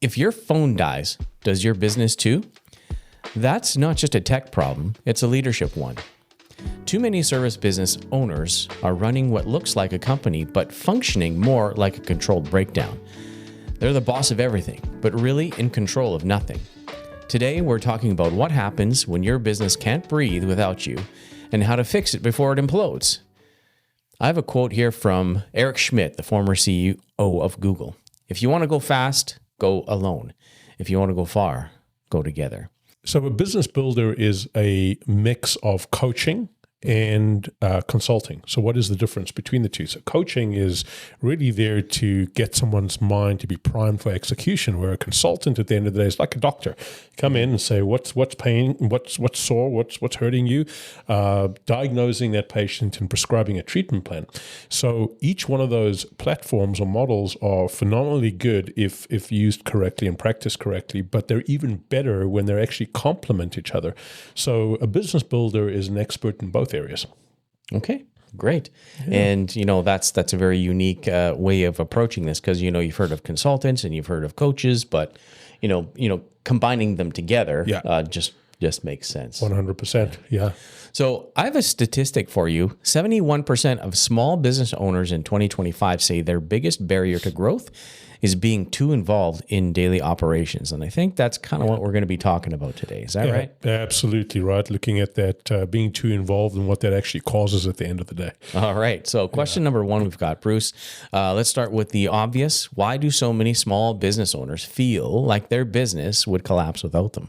If your phone dies, does your business too? That's not just a tech problem, it's a leadership one. Too many service business owners are running what looks like a company, but functioning more like a controlled breakdown. They're the boss of everything, but really in control of nothing. Today, we're talking about what happens when your business can't breathe without you and how to fix it before it implodes. I have a quote here from Eric Schmidt, the former CEO of Google. If you want to go fast, go alone. If you want to go far, go together. So a business builder is a mix of coaching and consulting. So what is the difference between the two? So coaching is really there to get someone's mind to be primed for execution, where a consultant at the end of the day is like a doctor. Come in and say, what's pain, what's sore, what's hurting you, diagnosing that patient and prescribing a treatment plan. So each one of those platforms or models are phenomenally good if used correctly and practiced correctly, but they're even better when they actually complement each other. So a business builder is an expert in both areas. Okay, great. Yeah. And, that's a very unique way of approaching this because, you've heard of consultants and you've heard of coaches, but, combining them together just makes sense. 100%. Yeah. So I have a statistic for you. 71% of small business owners in 2025 say their biggest barrier to growth is being too involved in daily operations. And I think that's kind of what we're going to be talking about today. Is that right? Absolutely right. Looking at that, being too involved and what that actually causes at the end of the day. All right. So question number one we've got, Bruce. Let's start with the obvious. Why do so many small business owners feel like their business would collapse without them?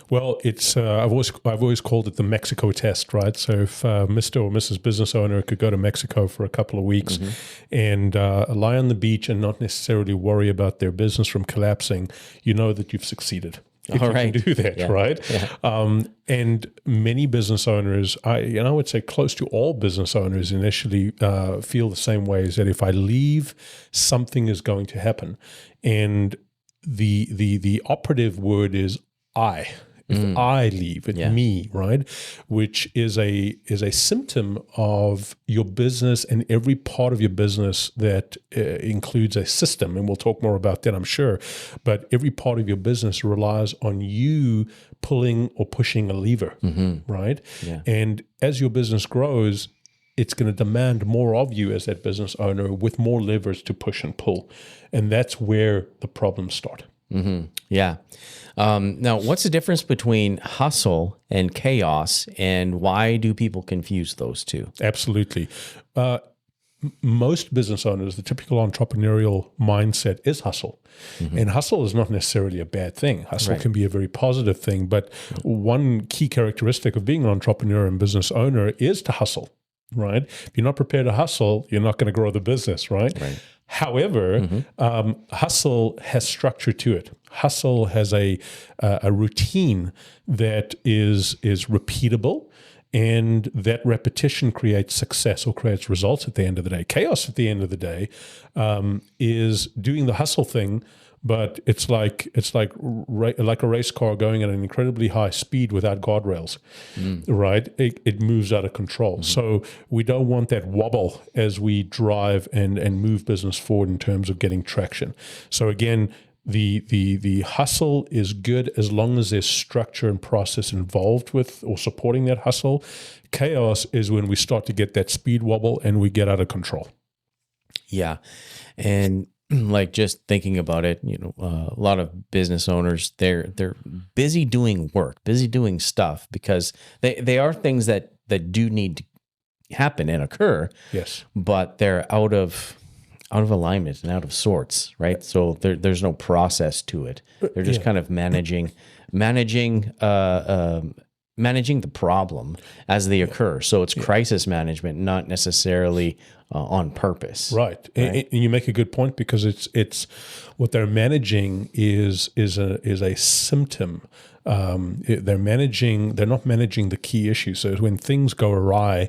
Well, it's I've always called it the Mexico test, right? So if Mr. or Mrs. Business Owner could go to Mexico for a couple of weeks and lie on the beach and not necessarily worry about their business from collapsing, you know that you've succeeded. If you can do that, right? Yeah. And many business owners, I would say close to all business owners initially feel the same way, is that if I leave, something is going to happen. And the operative word is If I leave, it's me, right? Which is a symptom of your business and every part of your business that includes a system. And we'll talk more about that, I'm sure. But every part of your business relies on you pulling or pushing a lever, right? Yeah. And as your business grows, it's going to demand more of you as that business owner with more levers to push and pull. And that's where the problems start. Yeah. Now, what's the difference between hustle and chaos, and why do people confuse those two? Absolutely. Most business owners, the typical entrepreneurial mindset is hustle. And hustle is not necessarily a bad thing. Hustle can be a very positive thing. But one key characteristic of being an entrepreneur and business owner is to hustle, right? If you're not prepared to hustle, you're not going to grow the business, right? However, hustle has structure to it. Hustle has a routine that is repeatable, and that repetition creates success or creates results at the end of the day. Chaos at the end of the day is doing the hustle thing, but it's like a race car going at an incredibly high speed without guardrails, right? It moves out of control. So we don't want that wobble as we drive and move business forward in terms of getting traction. So again, the hustle is good as long as there's structure and process involved with or supporting that hustle. Chaos is when we start to get that speed wobble and we get out of control. Yeah. And like just thinking about it, a lot of business owners, they're busy doing work, busy doing stuff because they are things that do need to happen and occur. Yes. But they're out of alignment and out of sorts, right? So there's no process to it. They're just kind of managing the problem as they occur. So it's crisis management, not necessarily on purpose. Right. And you make a good point because it's what they're managing is a symptom. They're not managing the key issue. So when things go awry,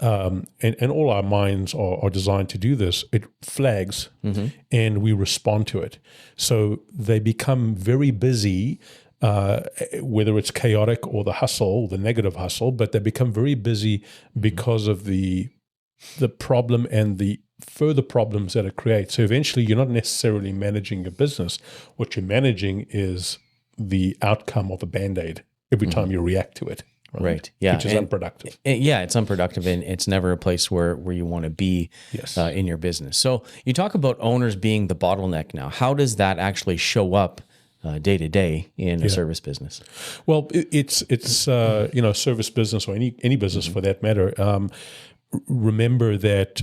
and all our minds are designed to do this, it flags and we respond to it. So they become very busy, whether it's chaotic or the hustle, the negative hustle, but they become very busy because of the problem and the further problems that it creates. So eventually you're not necessarily managing your business. What you're managing is the outcome of a Band-Aid every time you react to it. Right. Yeah. Which is unproductive. It's unproductive, and it's never a place where you want to be in your business. So you talk about owners being the bottleneck now. How does that actually show up day to day in a service business? Well, it's service business or any business for that matter. Remember that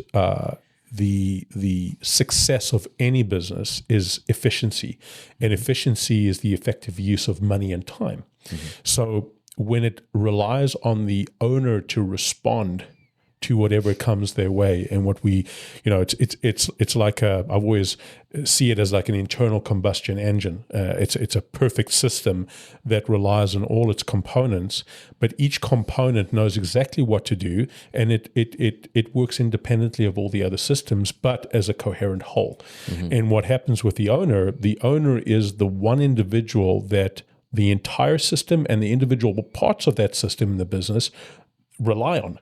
the success of any business is efficiency, and efficiency is the effective use of money and time. So when it relies on the owner to respond to whatever comes their way, and what we, it's like I've always see it as like an internal combustion engine. It's a perfect system that relies on all its components, but each component knows exactly what to do, and it works independently of all the other systems, but as a coherent whole. And what happens with the owner is the one individual that the entire system and the individual parts of that system in the business rely on.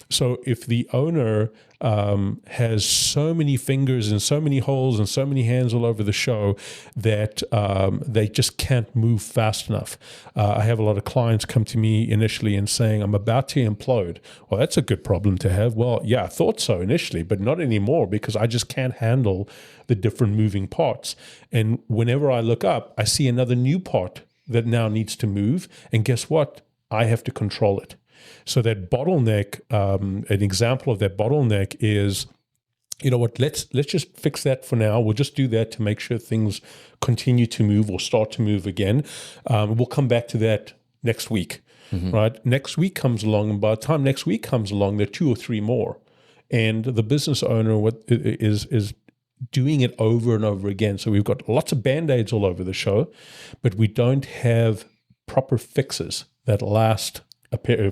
So if the owner has so many fingers and so many holes and so many hands all over the show that they just can't move fast enough. I have a lot of clients come to me initially and saying, I'm about to implode. Well, that's a good problem to have. Well, yeah, I thought so initially, but not anymore, because I just can't handle the different moving parts. And whenever I look up, I see another new part that now needs to move. And guess what? I have to control it. So that bottleneck, an example of that bottleneck is, you know what, let's just fix that for now. We'll just do that to make sure things continue to move or start to move again. We'll come back to that next week, right? Next week comes along, and by the time next week comes along, there are 2 or 3 more. And the business owner is doing it over and over again. So we've got lots of Band-Aids all over the show, but we don't have proper fixes that last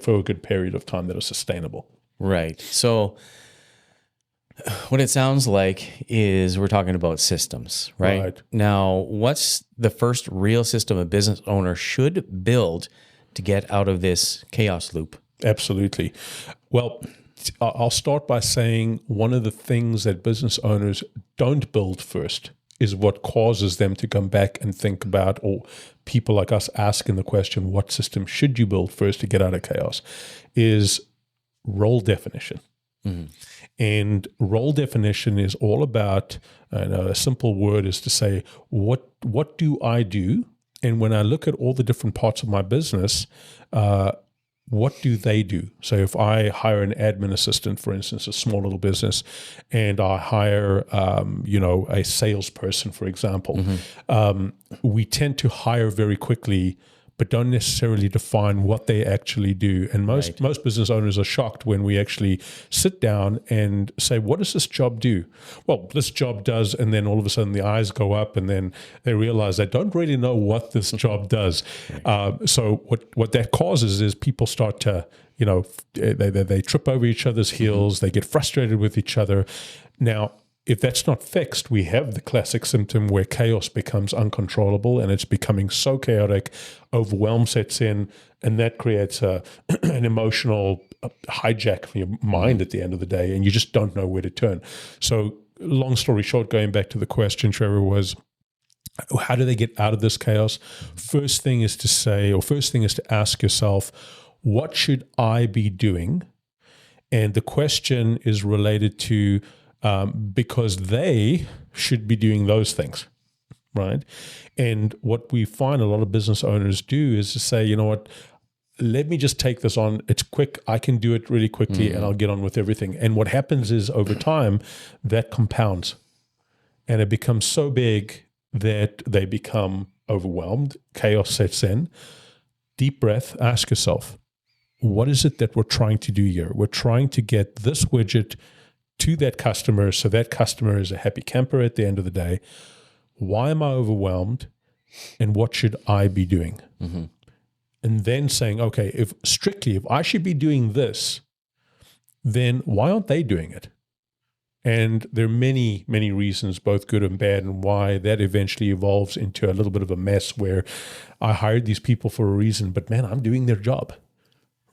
for a good period of time that are sustainable. Right. So what it sounds like is we're talking about systems, right? Now, what's the first real system a business owner should build to get out of this chaos loop? Absolutely. Well, I'll start by saying one of the things that business owners don't build first is what causes them to come back and think about, or people like us asking the question, what system should you build first to get out of chaos, is role definition. And role definition is all about, a simple word is to say, what do I do? And when I look at all the different parts of my business, what do they do? So if I hire an admin assistant, for instance, a small little business, and I hire, a salesperson, for example, we tend to hire very quickly, but don't necessarily define what they actually do. And most business owners are shocked when we actually sit down and say, what does this job do? Well, this job does, and then all of a sudden the eyes go up, and then they realize they don't really know what this job does. So what that causes is people start to, they trip over each other's heels, they get frustrated with each other. Now, if that's not fixed, we have the classic symptom where chaos becomes uncontrollable, and it's becoming so chaotic, overwhelm sets in, and that creates an emotional hijack for your mind at the end of the day, and you just don't know where to turn. So long story short, going back to the question, Trevor, was how do they get out of this chaos? First thing is to ask yourself, what should I be doing? And the question is related to because they should be doing those things, right? And what we find a lot of business owners do is to say, you know what, let me just take this on. It's quick. I can do it really quickly, and I'll get on with everything. And what happens is over time, that compounds, and it becomes so big that they become overwhelmed. Chaos sets in. Deep breath. Ask yourself, what is it that we're trying to do here? We're trying to get this widget to that customer, so that customer is a happy camper at the end of the day. Why am I overwhelmed, and what should I be doing? And then saying, okay, if I should be doing this, then why aren't they doing it? And there are many, many reasons, both good and bad, and why that eventually evolves into a little bit of a mess where I hired these people for a reason, but man, I'm doing their job,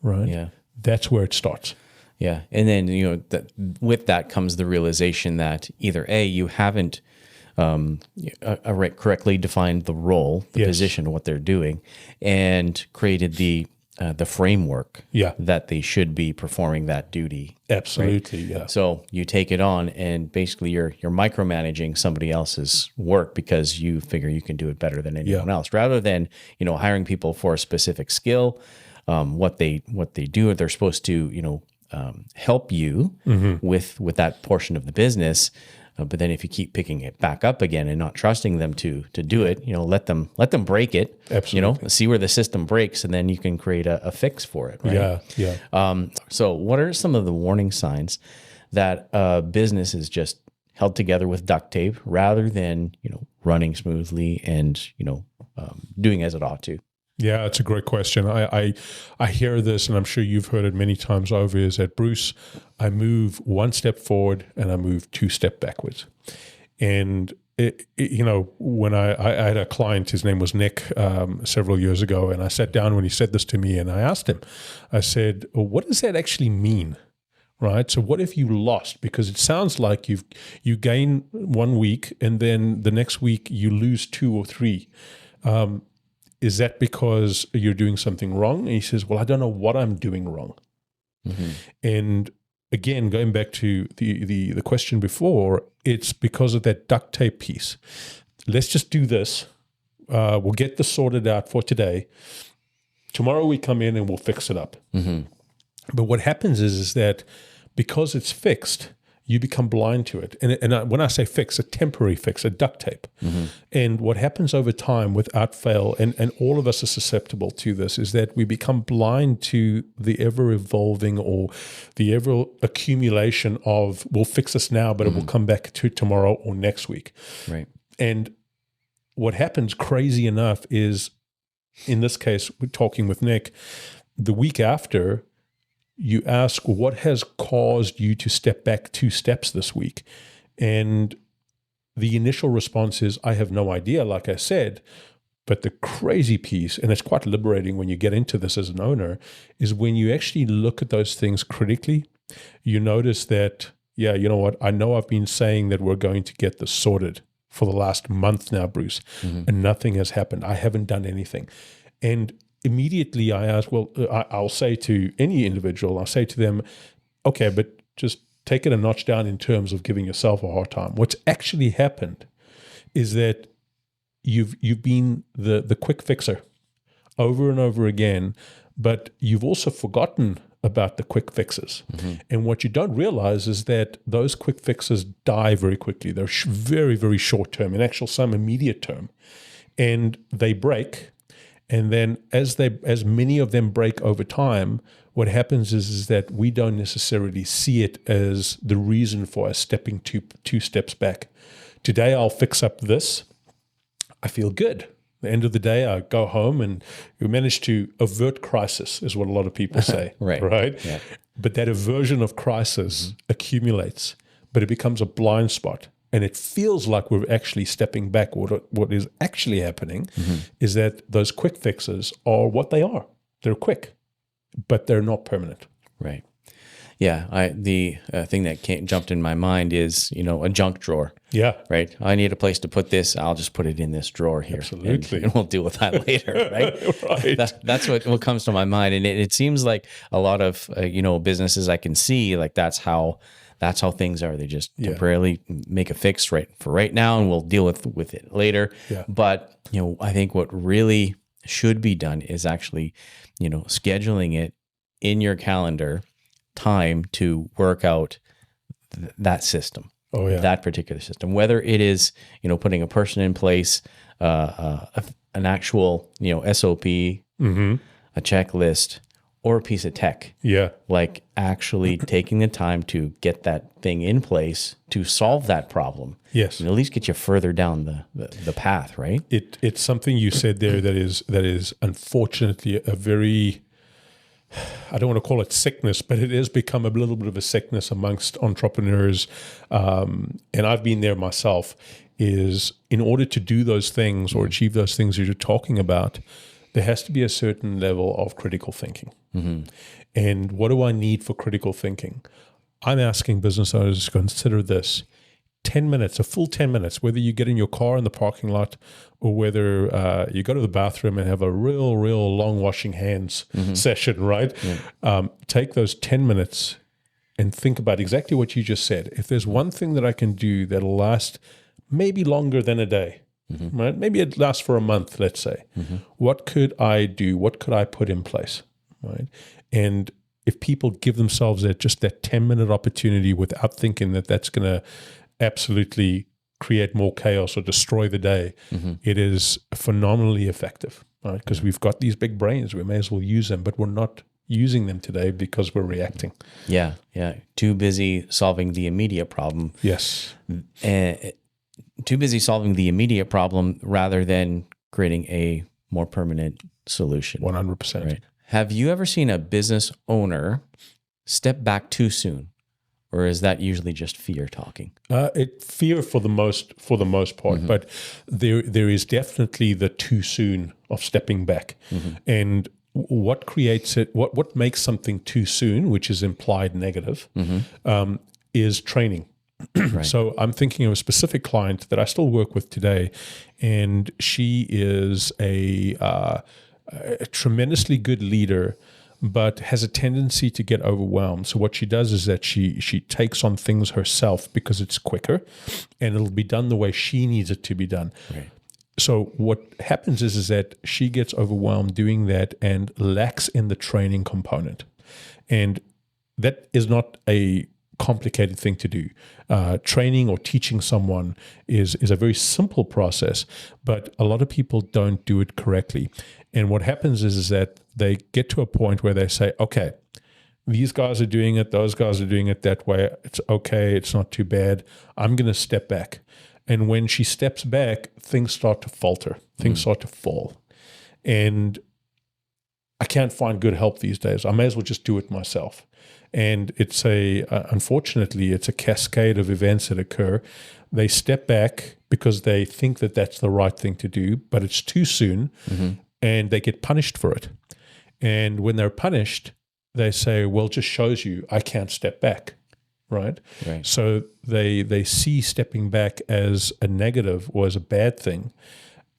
right? Yeah. That's where it starts. Yeah. And then, with that comes the realization that either A, you haven't correctly defined the role, the position, what they're doing, and created the framework that they should be performing that duty. Absolutely, right? So you take it on, and basically you're micromanaging somebody else's work because you figure you can do it better than anyone else, rather than hiring people for a specific skill. What they do, they're supposed to help you with that portion of the business. But then if you keep picking it back up again and not trusting them to do it, let them break it. Absolutely. See where the system breaks, and then you can create a fix for it. Right? Yeah. So what are some of the warning signs that a business is just held together with duct tape rather than running smoothly and doing as it ought to? Yeah, it's a great question. I hear this, and I'm sure you've heard it many times over, is that, Bruce, I move one step forward and I move two steps backwards. And, when I had a client, his name was Nick, several years ago, and I sat down when he said this to me, and I asked him, I said, well, what does that actually mean? Right. So what if you lost? Because it sounds like you gain 1 week and then the next week you lose 2 or 3. Is that because you're doing something wrong? And he says, well, I don't know what I'm doing wrong. Mm-hmm. And again, going back to the question before, it's because of that duct tape piece. Let's just do this. We'll get this sorted out for today. Tomorrow we come in and we'll fix it up. Mm-hmm. But what happens is that because it's fixed, you become blind to it. And when I say fix, a temporary fix, a duct tape. Mm-hmm. And what happens over time without fail, and all of us are susceptible to this, is that we become blind to the ever-evolving or the ever-accumulation of, we'll fix this now, but it will come back to tomorrow or next week. Right. And what happens, crazy enough, is, in this case, we're talking with Nick, the week after, you ask, what has caused you to step back 2 steps this week? And the initial response is, I have no idea, like I said. But the crazy piece, and it's quite liberating when you get into this as an owner, is when you actually look at those things critically, you notice that, yeah, you know what? I know I've been saying that we're going to get this sorted for the last month now, Bruce, and nothing has happened. I haven't done anything. And immediately I ask, well, I'll say to any individual, I'll say to them, okay, but just take it a notch down in terms of giving yourself a hard time. What's actually happened is that you've been the quick fixer over and over again, but you've also forgotten about the quick fixes. Mm-hmm. And what you don't realize is that those quick fixes die very quickly. They're very, very short term, in actual some immediate term, and they break. And then as many of them break over time, what happens is that we don't necessarily see it as the reason for us stepping two steps back. Today I'll fix up this. I feel good. At the end of the day, I go home and we manage to avert crisis, is what a lot of people say. Right? Yeah. But that aversion of crisis accumulates, but it becomes a blind spot. And it feels like we're actually stepping back. What is actually happening is that those quick fixes are what they are. They're quick, but they're not permanent. Right. Yeah. The thing that jumped in my mind is, a junk drawer. Yeah. Right. I need a place to put this. I'll just put it in this drawer here. Absolutely. And we'll deal with that later. Right. Right. That's what comes to my mind. And it seems like a lot of, businesses I can see, like that's how things are. They just temporarily make a fix for right now, and we'll deal with it later. Yeah. But, I think what really should be done is actually, scheduling it in your calendar time to work out that system. Oh, yeah. That particular system, whether it is, putting a person in place, an actual, SOP, a checklist, or a piece of tech. Yeah. Like actually taking the time to get that thing in place to solve that problem. Yes. And at least get you further down the path, right? It's something you said there that is unfortunately a very, I don't want to call it sickness, but it has become a little bit of a sickness amongst entrepreneurs. And I've been there myself, is in order to do those things or achieve those things that you're talking about, there has to be a certain level of critical thinking. And what do I need for critical thinking? I'm asking business owners to consider this. 10 minutes, a full 10 minutes, whether you get in your car in the parking lot or whether you go to the bathroom and have a real long washing hands session, right? Take those 10 minutes and think about exactly what you just said. If there's one thing that I can do that'll last maybe longer than a day, right? Maybe it lasts for a month, let's say. What could I do? What could I put in place, right? And if people give themselves just that 10-minute opportunity without thinking that that's going to absolutely create more chaos or destroy the day, it is phenomenally effective, right? Because we've got these big brains, we may as well use them, but we're not using them today because we're reacting. Yeah. Too busy solving the immediate problem. Yes. Too busy solving the immediate problem rather than creating a more permanent solution. 100%. Right. Have you ever seen a business owner step back too soon? Or is that usually just fear talking? Fear for the most part, but there is definitely the too soon of stepping back. And what creates it? What makes something too soon, which is implied negative, is training. Right. So I'm thinking of a specific client that I still work with today, and she is a tremendously good leader, but has a tendency to get overwhelmed. So what she does is that she takes on things herself because it's quicker and it'll be done the way she needs it to be done. Right. So what happens is that she gets overwhelmed doing that and lacks in the training component. And that is not a complicated thing to do. Training or teaching someone is a very simple process, but a lot of people don't do it correctly. And what happens is that they get to a point where they say, okay, these guys are doing it, those guys are doing it that way. It's okay, it's not too bad. I'm going to step back. And when she steps back, things start to falter, things start to fall. And I can't find good help these days. I may as well just do it myself. And it's unfortunately, it's a cascade of events that occur. They step back because they think that that's the right thing to do, but it's too soon, and they get punished for it. And when they're punished, they say, well, it just shows you I can't step back, right? So they see stepping back as a negative or as a bad thing,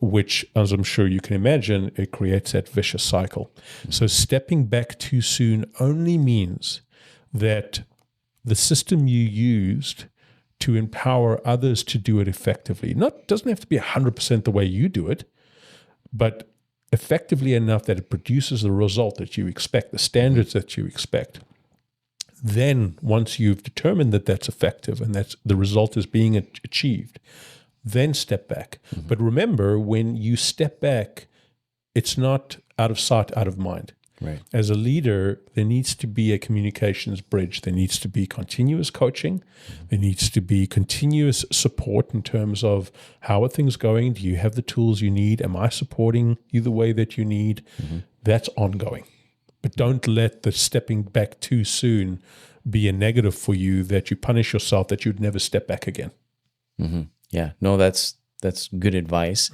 which, as I'm sure you can imagine, it creates that vicious cycle. So stepping back too soon only means that the system you used to empower others to do it effectively, doesn't have to be 100% the way you do it, but effectively enough that it produces the result that you expect, the standards that you expect. Then once you've determined that that's effective and that's the result is being achieved, then step back. But remember, when you step back, it's not out of sight, out of mind. Right. As a leader, there needs to be a communications bridge. There needs to be continuous coaching. There needs to be continuous support in terms of how are things going? Do you have the tools you need? Am I supporting you the way that you need? That's ongoing. But don't let the stepping back too soon be a negative for you, that you punish yourself, that you'd never step back again. Yeah, no, that's good advice.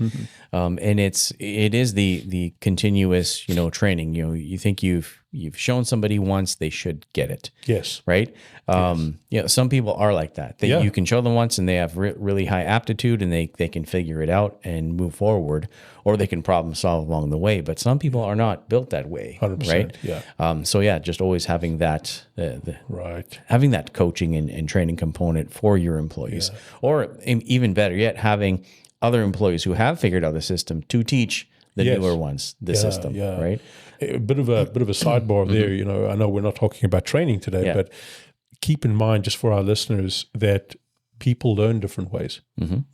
And it is the continuous, training. You think you've shown somebody once, they should get it. Yes. Right. Some people are like that. You can show them once and they have really high aptitude and they can figure it out and move forward, or they can problem solve along the way. But some people are not built that way. 100%. Right. Yeah. Just always having that, right. having that coaching and training component for your employees, or even better yet, having other employees who have figured out the system to teach the newer ones the system. Right. A bit of a sidebar there. I know we're not talking about training today, but keep in mind, just for our listeners, that people learn different ways,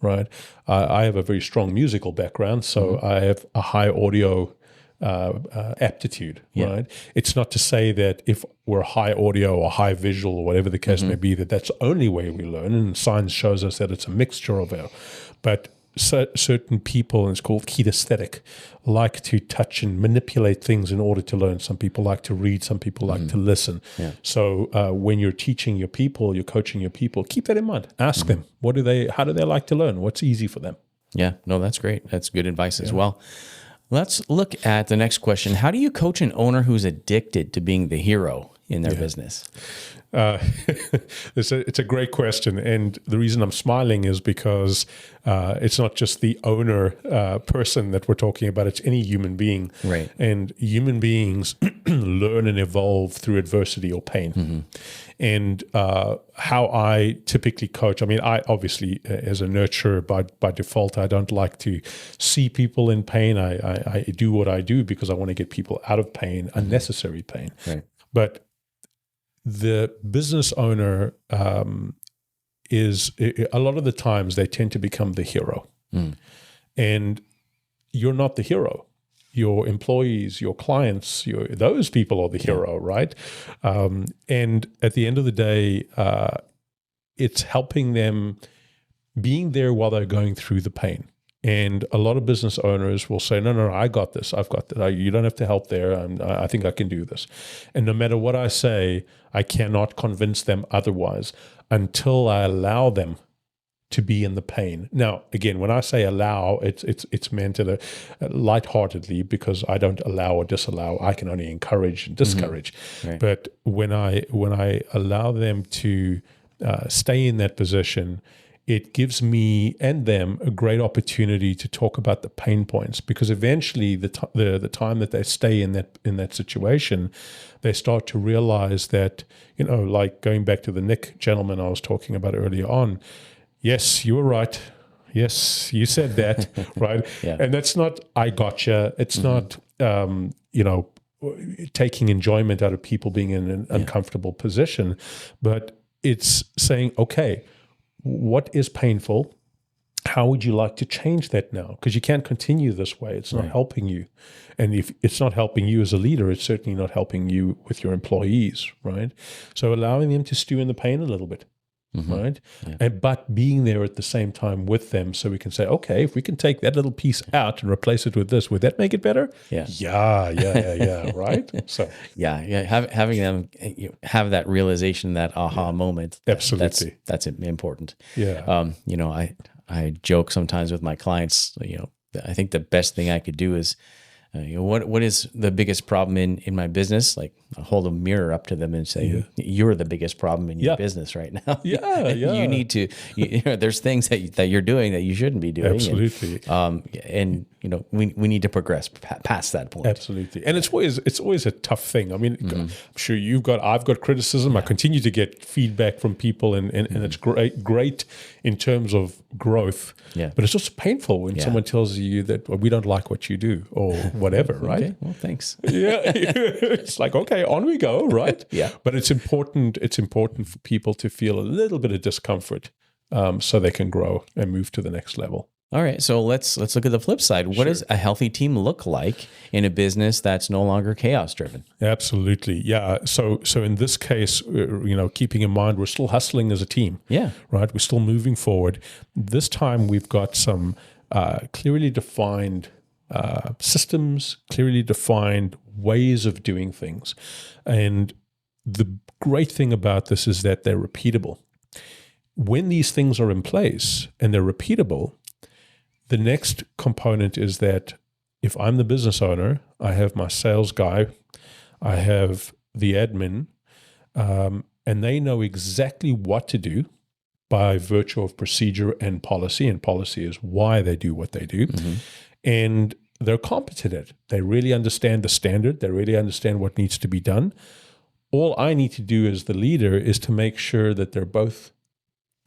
right? I have a very strong musical background, so I have a high audio aptitude, right? It's not to say that if we're high audio or high visual or whatever the case may be, that's the only way we learn, and science shows us that it's a mixture of our, but certain people, and it's called kinesthetic, like to touch and manipulate things in order to learn. Some people like to read, some people like to listen. So when you're teaching your people, you're coaching your people, keep that in mind. Ask them, how do they like to learn? What's easy for them? Yeah, no, that's great. That's good advice as well. Let's look at the next question. How do you coach an owner who's addicted to being the hero in their business? It's a great question, and the reason I'm smiling is because it's not just the owner person that we're talking about; it's any human being. Right. And human beings learn and evolve through adversity or pain. Mm-hmm. And how I typically coach, I mean, I obviously, as a nurturer by default, I don't like to see people in pain. I do what I do because I want to get people out of pain, unnecessary pain. Right. But the business owner is a lot of the times they tend to become the hero, and you're not the hero. Your employees, your clients, those people are the hero, right? And at the end of the day, it's helping them being there while they're going through the pain. And a lot of business owners will say, no, I got this. I've got that. You don't have to help there. I think I can do this. And no matter what I say, I cannot convince them otherwise until I allow them to be in the pain. Now, again, when I say allow, it's meant lightheartedly, because I don't allow or disallow. I can only encourage and discourage. Mm-hmm. Right. But when I allow them to stay in that position, it gives me and them a great opportunity to talk about the pain points, because eventually the time that they stay in that situation, they start to realize that, like going back to the Nick gentleman I was talking about earlier on, yes, you were right. Yes, you said that, right? Yeah. And that's not, I gotcha. It's not, taking enjoyment out of people being in an uncomfortable position, but it's saying, okay, what is painful? How would you like to change that now? Because you can't continue this way. It's not helping you. And if it's not helping you as a leader, it's certainly not helping you with your employees, right? So allowing them to stew in the pain a little bit, right? Yeah. But being there at the same time with them, so we can say, okay, if we can take that little piece out and replace it with this, would that make it better? Yeah, right? So having them have that realization, that aha moment. Absolutely. That's important. Yeah. I joke sometimes with my clients, I think the best thing I could do is, what is the biggest problem in my business? Like, I'll hold a mirror up to them and say, you're the biggest problem in your business right now. You need to, there's things that you're doing that you shouldn't be doing. Absolutely. And we need to progress past that point. Absolutely. And it's always a tough thing. I mean, I'm sure I've got criticism. I continue to get feedback from people, and it's great in terms of growth. Yeah. But it's also painful when someone tells you that, well, we don't like what you do or whatever, right? Okay, well, thanks. It's like, okay, on we go, right? Yeah. But it's important for people to feel a little bit of discomfort, so they can grow and move to the next level. All right, so let's look at the flip side. What does a healthy team look like in a business that's no longer chaos driven? Absolutely, yeah. So in this case, keeping in mind we're still hustling as a team. Yeah, right. We're still moving forward. This time we've got some clearly defined systems, clearly defined ways of doing things, and the great thing about this is that they're repeatable. When these things are in place and they're repeatable, the next component is that if I'm the business owner, I have my sales guy, I have the admin, and they know exactly what to do by virtue of procedure and policy is why they do what they do. And they're competent at it. They really understand the standard. They really understand what needs to be done. All I need to do as the leader is to make sure that they both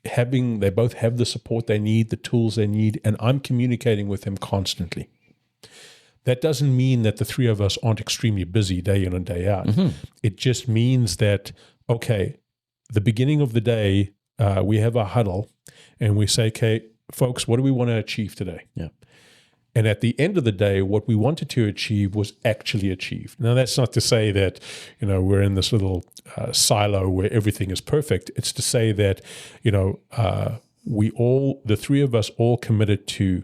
have the support they need, the tools they need, and I'm communicating with them constantly. That doesn't mean that the three of us aren't extremely busy day in and day out. It just means that, okay, the beginning of the day, we have a huddle and we say, okay, folks, what do we want to achieve today? Yeah. And at the end of the day, what we wanted to achieve was actually achieved. Now, that's not to say that, we're in this little silo where everything is perfect. It's to say that, the three of us all committed to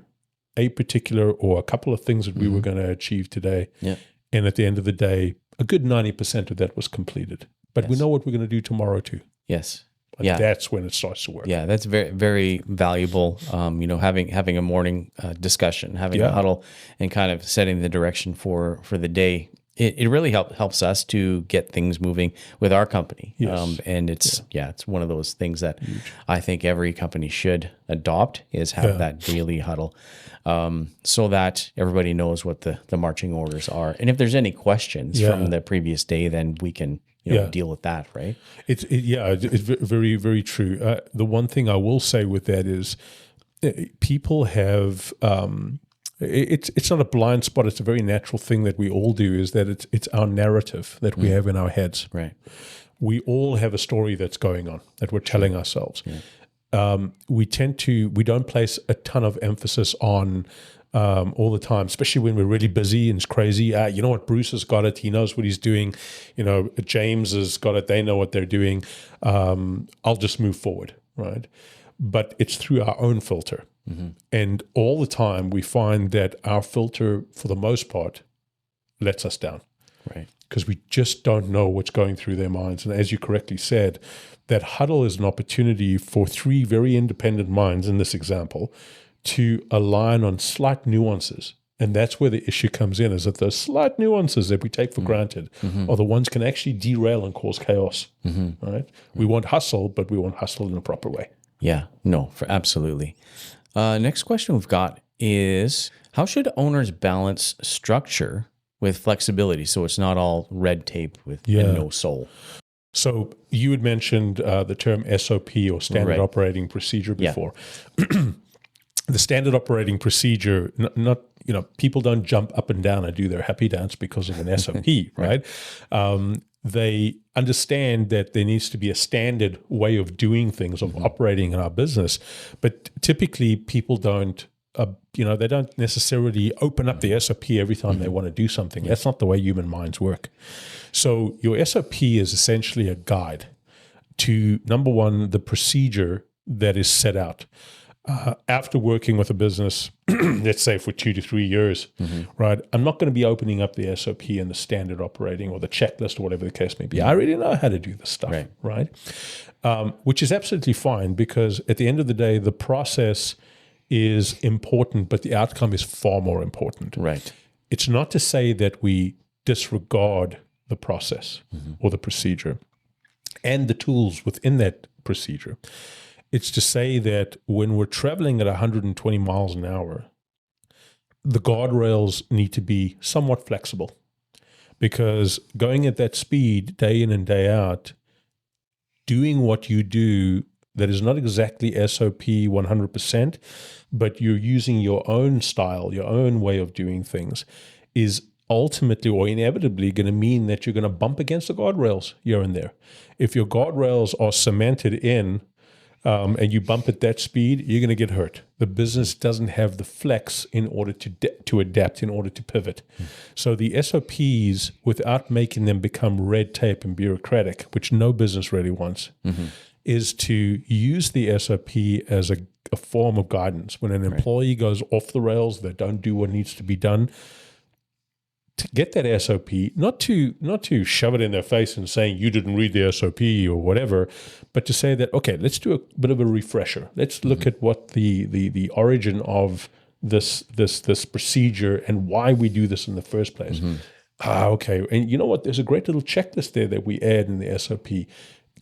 a particular or a couple of things that we were going to achieve today. Yeah. And at the end of the day, a good 90% of that was completed. But we know what we're going to do tomorrow too. Yes. Yeah. That's when it starts to work. Yeah, that's very, very valuable. Having a morning discussion, having a huddle, and kind of setting the direction for the day. It really helps us to get things moving with our company. Yes. And it's one of those things that I think every company should adopt, is have that daily huddle, so that everybody knows what the marching orders are. And if there's any questions from the previous day, then we can deal with that, right? It's very, very true. The one thing I will say with that is people have, it's not a blind spot. It's a very natural thing that we all do, is that it's our narrative that we have in our heads. Right. We all have a story that's going on that we're telling ourselves. Yeah. We don't place a ton of emphasis on all the time, especially when we're really busy and it's crazy. You know what, Bruce has got it. He knows what he's doing. James has got it. They know what they're doing. I'll just move forward, right? But it's through our own filter. Mm-hmm. And all the time we find that our filter, for the most part, lets us down. Right. Because we just don't know what's going through their minds. And as you correctly said, that huddle is an opportunity for three very independent minds in this example to align on slight nuances. And that's where the issue comes in, is that those slight nuances that we take for granted are the ones can actually derail and cause chaos, right? We want hustle, but we want hustle in a proper way. Yeah, no, absolutely. Next question we've got is, how should owners balance structure with flexibility so it's not all red tape with and no soul? So you had mentioned the term SOP, or Standard Operating Procedure, before. Yeah. The standard operating procedure, people don't jump up and down and do their happy dance because of an SOP, right? They understand that there needs to be a standard way of doing things, of operating in our business. But typically people don't, they don't necessarily open up the SOP every time they want to do something. That's not the way human minds work. So your SOP is essentially a guide to, number one, the procedure that is set out. After working with a business, let's say for 2 to 3 years, right, I'm not going to be opening up the SOP and the standard operating or the checklist or whatever the case may be. I already know how to do this stuff, right? Which is absolutely fine, because at the end of the day, the process is important, but the outcome is far more important. Right. It's not to say that we disregard the process or the procedure and the tools within that procedure. It's to say that when we're traveling at 120 miles an hour, the guardrails need to be somewhat flexible, because going at that speed day in and day out, doing what you do that is not exactly SOP 100%, but you're using your own style, your own way of doing things, is ultimately or inevitably going to mean that you're going to bump against the guardrails here and there. If your guardrails are cemented in, and you bump at that speed, you're going to get hurt. The business doesn't have the flex in order to adapt, in order to pivot. So the SOPs, without making them become red tape and bureaucratic, which no business really wants, is to use the SOP as a form of guidance. When an employee goes off the rails, they don't do what needs to be done, to get that SOP, not to shove it in their face and saying you didn't read the SOP or whatever, but to say that, okay, let's do a bit of a refresher. Let's look at what the origin of this procedure and why we do this in the first place. Okay, and you know what? There's a great little checklist there that we add in the SOP.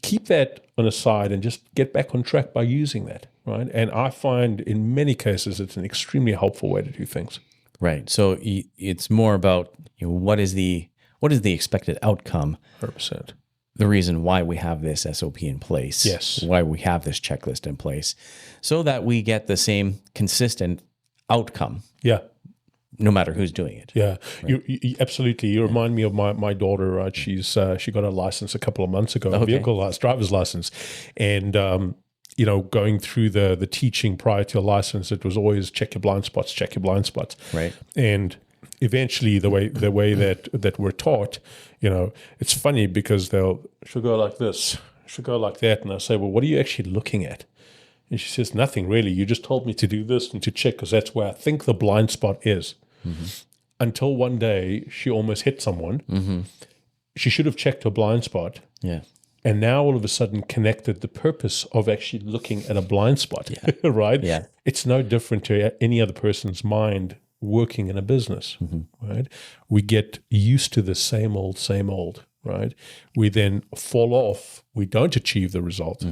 Keep that on a side and just get back on track by using that, right? And I find in many cases it's an extremely helpful way to do things. Right. So it's more about what is the expected outcome? 100%. The reason why we have this SOP in place. Yes. Why we have this checklist in place, so that we get the same consistent outcome. Yeah. No matter who's doing it. Yeah. Right. You absolutely. You remind me of my daughter. Right. She got a license a couple of months ago, a driver's license, and going through the teaching prior to a license, it was always check your blind spots. Right. And eventually the way that we're taught, it's funny because she'll go like this, she'll go like that. And I say, well, what are you actually looking at? And she says, nothing really. You just told me to do this and to check because that's where I think the blind spot is. Until one day she almost hit someone. She should have checked her blind spot. Yeah. and now all of a sudden connected the purpose of actually looking at a blind spot, right? Yeah. It's no different to any other person's mind working in a business, right? We get used to the same old, right? We then fall off. We don't achieve the result.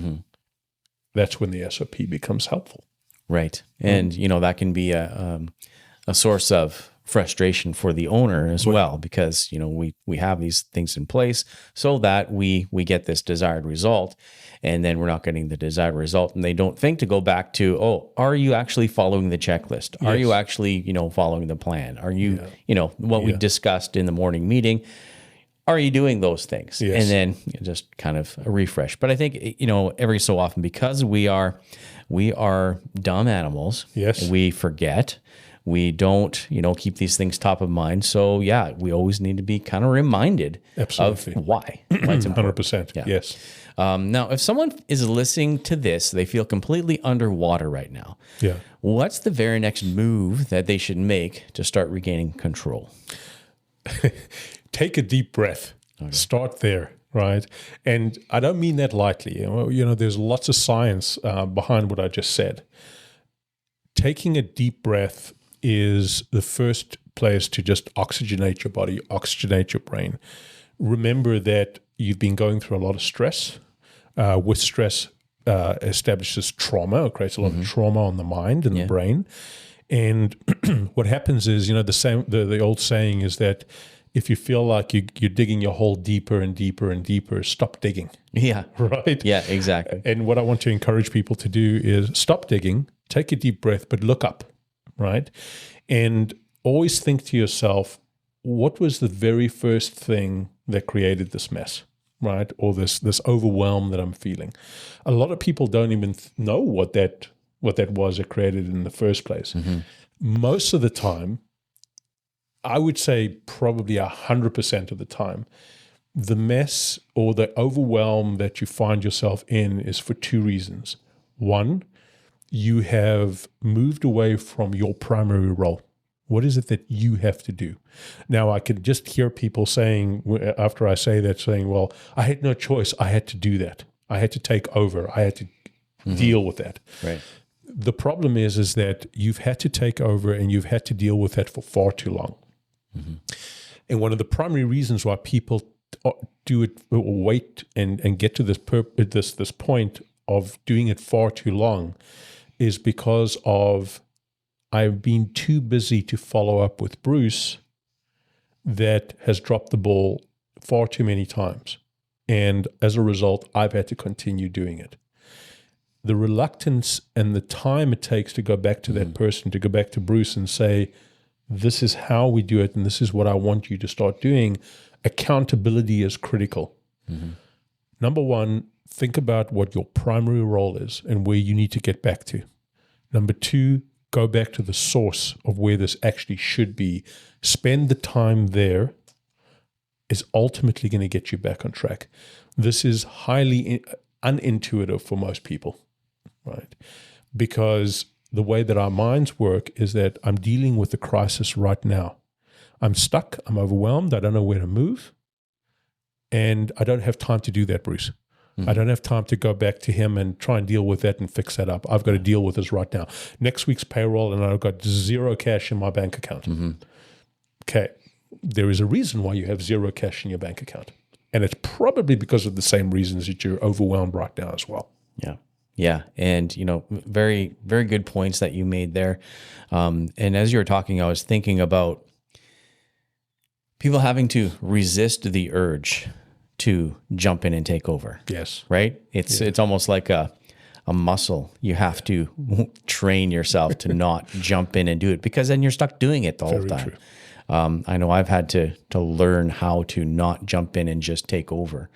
That's when the SOP becomes helpful. Right. And, that can be a source of frustration for the owner as well, because, we have these things in place so that we get this desired result, and then we're not getting the desired result. And they don't think to go back to, are you actually following the checklist? Are you actually, following the plan? Are you, what we discussed in the morning meeting? Are you doing those things? Yes. And then just kind of a refresh. But I think, every so often, because we are dumb animals, we forget, we don't, keep these things top of mind. So we always need to be kind of reminded of why it's important. 100%. Yes. Now, if someone is listening to this, they feel completely underwater right now. Yeah. What's the very next move that they should make to start regaining control? Take a deep breath. Okay. Start there, right? And I don't mean that lightly. There's lots of science behind what I just said. Taking a deep breath is the first place to just oxygenate your body, oxygenate your brain. Remember that you've been going through a lot of stress. With stress establishes trauma, or creates a lot of trauma on the mind and the brain. And what happens is, the old saying is that if you feel like you're digging your hole deeper and deeper and deeper, stop digging. Yeah. Right? Yeah, exactly. And what I want to encourage people to do is stop digging, take a deep breath, but look up, right? And always think to yourself, what was the very first thing that created this mess, right? Or this overwhelm that I'm feeling? A lot of people don't even know what that was that created it in the first place. Most of the time, I would say probably 100% of the time, the mess or the overwhelm that you find yourself in is for two reasons. One, you have moved away from your primary role. What is it that you have to do? Now, I could just hear people saying, after I say that, saying, well, I had no choice. I had to do that. I had to take over. I had to deal with that. Right. The problem is that you've had to take over and you've had to deal with that for far too long. And one of the primary reasons why people do it, or wait and get to this point of doing it far too long, is because of I've been too busy to follow up with Bruce that has dropped the ball far too many times. And as a result, I've had to continue doing it. The reluctance and the time it takes to go back to that person, to go back to Bruce and say, this is how we do it, and this is what I want you to start doing. Accountability is critical. Number one, think about what your primary role is and where you need to get back to. Number two, go back to the source of where this actually should be. Spend the time there is ultimately going to get you back on track. This is highly unintuitive for most people, right? Because the way that our minds work is that I'm dealing with the crisis right now. I'm stuck. I'm overwhelmed. I don't know where to move. And I don't have time to do that, Bruce. I don't have time to go back to him and try and deal with that and fix that up. I've got to deal with this right now. Next week's payroll, and I've got zero cash in my bank account. Okay. There is a reason why you have zero cash in your bank account. And it's probably because of the same reasons that you're overwhelmed right now as well. Yeah. Yeah. And, very, very good points that you made there. And as you were talking, I was thinking about people having to resist the urge to jump in and take over. Yes. Right? It's almost like a muscle. You have to train yourself to not jump in and do it, because then you're stuck doing it the whole time. True. I know I've had to learn how to not jump in and just take over.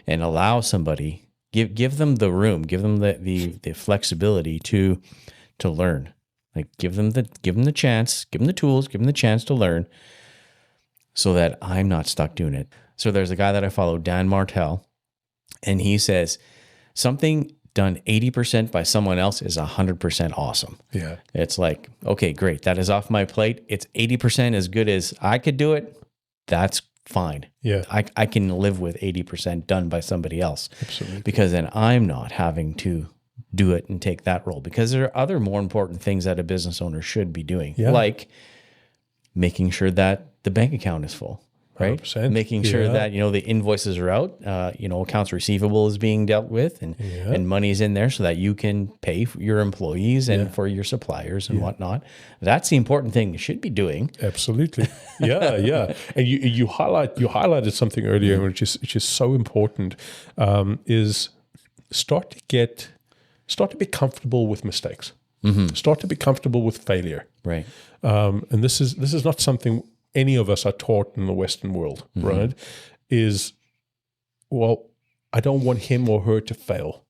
And allow somebody, give them the room, give them the flexibility to learn. Like give them the chance, give them the tools, give them the chance to learn, so that I'm not stuck doing it. So there's a guy that I follow, Dan Martell, and he says something done 80% by someone else is 100% awesome. Yeah. It's like, okay, great. That is off my plate. It's 80% as good as I could do it. That's fine. Yeah. I can live with 80% done by somebody else. Absolutely. Because then I'm not having to do it and take that role, because there are other more important things that a business owner should be doing, like making sure that the bank account is full, right? 100%. Making sure that, the invoices are out, accounts receivable is being dealt with, and money's in there so that you can pay for your employees and for your suppliers and whatnot. That's the important thing you should be doing. Absolutely. Yeah. And you highlighted something earlier, which is so important, is start to be comfortable with mistakes. Start to be comfortable with failure. Right. And this is not something any of us are taught in the Western world, right? I don't want him or her to fail,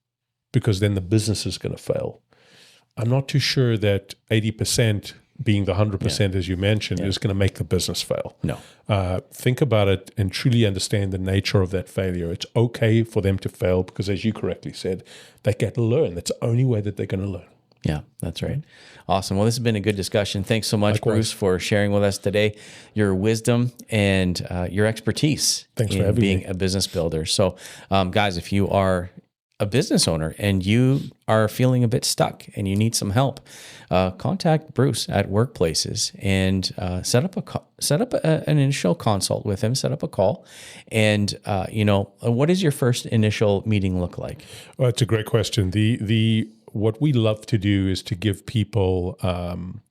because then the business is going to fail. I'm not too sure that 80% being the 100%, as you mentioned, is going to make the business fail. No. Think about it and truly understand the nature of that failure. It's okay for them to fail, because, as you correctly said, they get to learn. That's the only way that they're going to learn. Yeah, that's right. Awesome. Well, this has been a good discussion. Thanks so much, Likewise. Bruce, for sharing with us today your wisdom and your expertise in being a business builder. So, guys, if you are a business owner and you are feeling a bit stuck and you need some help, contact Bruce at Workplaces and set up an initial consult with him. Set up a call, and what does your first initial meeting look like? Well, it's a great question. What we love to do is to give people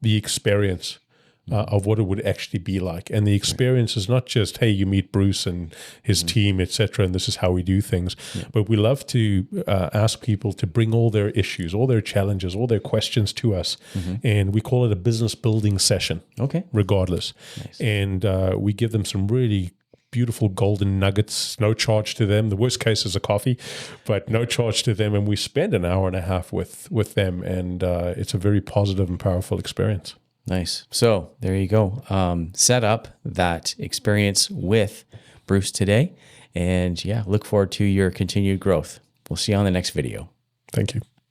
the experience of what it would actually be like. And the experience is not just, hey, you meet Bruce and his team, etc., and this is how we do things. But we love to ask people to bring all their issues, all their challenges, all their questions to us. And we call it a business building session, regardless. Nice. And we give them some really beautiful golden nuggets, no charge to them. The worst case is a coffee, but no charge to them. And we spend an hour and a half with them. And it's a very positive and powerful experience. Nice. So there you go. Set up that experience with Bruce today. And look forward to your continued growth. We'll see you on the next video. Thank you.